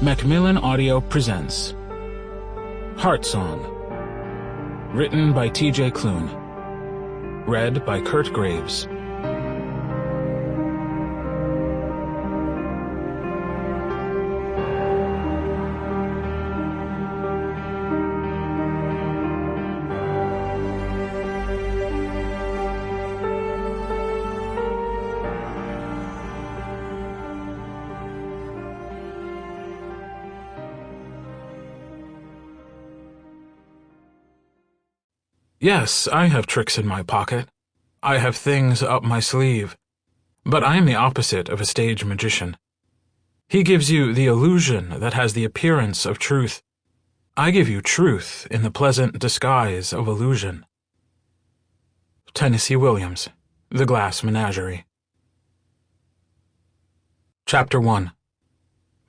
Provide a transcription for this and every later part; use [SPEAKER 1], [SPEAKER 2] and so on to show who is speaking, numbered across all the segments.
[SPEAKER 1] Macmillan Audio presents Heartsong, written by TJ Klune, read by Kirt Graves. Yes, I have tricks in my pocket. I have things up my sleeve. But I am the opposite of a stage magician. He gives you the illusion that has the appearance of truth. I give you truth in the pleasant disguise of illusion. Tennessee Williams, The Glass Menagerie. Chapter 1.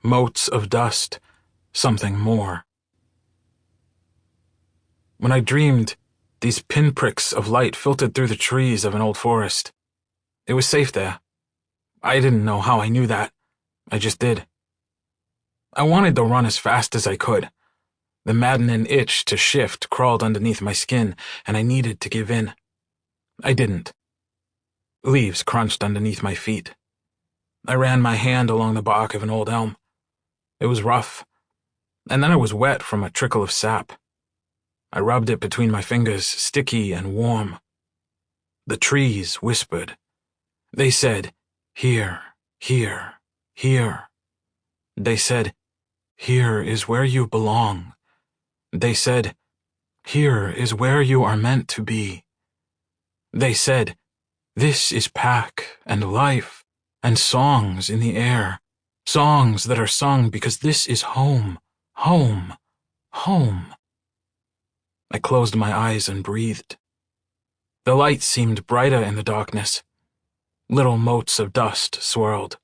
[SPEAKER 1] Motes of Dust, Something More. When I dreamed, these pinpricks of light filtered through the trees of an old forest. It was safe there. I didn't know how I knew that. I just did. I wanted to run as fast as I could. The maddening itch to shift crawled underneath my skin, and I needed to give in. I didn't. Leaves crunched underneath my feet. I ran my hand along the bark of an old elm. It was rough, and then it was wet from a trickle of sap. I rubbed it between my fingers, sticky and warm. The trees whispered. They said, "Here, here, here." They said, "Here is where you belong." They said, "Here is where you are meant to be." They said, "This is pack and life and songs in the air, songs that are sung because this is home, home, home." I closed my eyes and breathed. The light seemed brighter in the darkness. Little motes of dust swirled.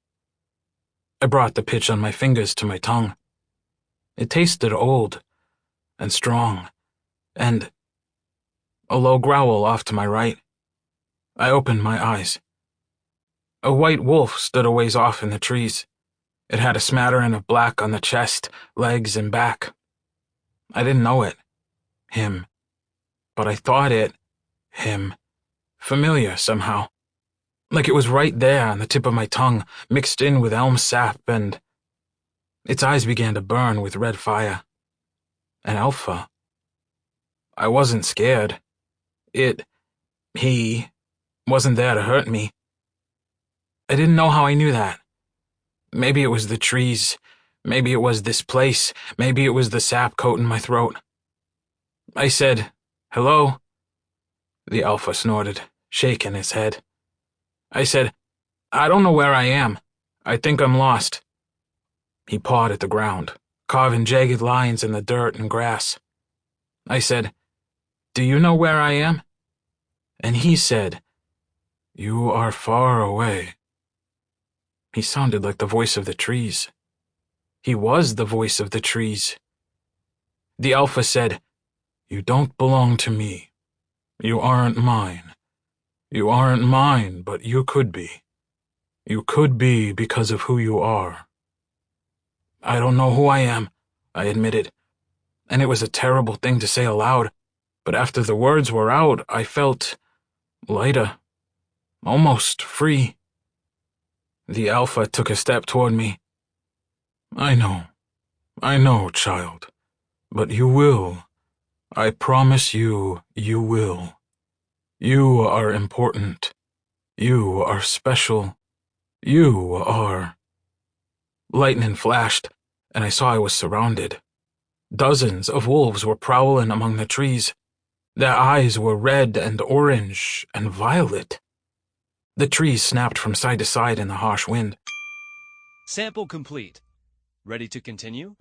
[SPEAKER 1] I brought the pitch on my fingers to my tongue. It tasted old and strong, and a low growl off to my right. I opened my eyes. A white wolf stood a ways off in the trees. It had a smattering of black on the chest, legs, and back. I didn't know it. Him. But I thought it, him, familiar somehow. Like it was right there on the tip of my tongue, mixed in with elm sap, and its eyes began to burn with red fire. An alpha. I wasn't scared. He wasn't there to hurt me. I didn't know how I knew that. Maybe it was the trees. Maybe it was this place. Maybe it was the sap coating my throat. I said, "Hello?" The alpha snorted, shaking his head. I said, "I don't know where I am. I think I'm lost." He pawed at the ground, carving jagged lines in the dirt and grass. I said, "Do you know where I am?" And he said, "You are far away." He sounded like the voice of the trees. He was the voice of the trees. The alpha said, "You don't belong to me. You aren't mine. You aren't mine, but you could be. You could be because of who you are." I don't know who I am, I admitted, and it was a terrible thing to say aloud, but after the words were out, I felt lighter, almost free. The alpha took a step toward me. I know, child, but you will. I promise you, you will. You are important. You are special. You are. Lightning flashed, and I saw I was surrounded. Dozens of wolves were prowling among the trees. Their eyes were red and orange and violet. The trees snapped from side to side in the harsh wind.
[SPEAKER 2] Sample complete. Ready to continue?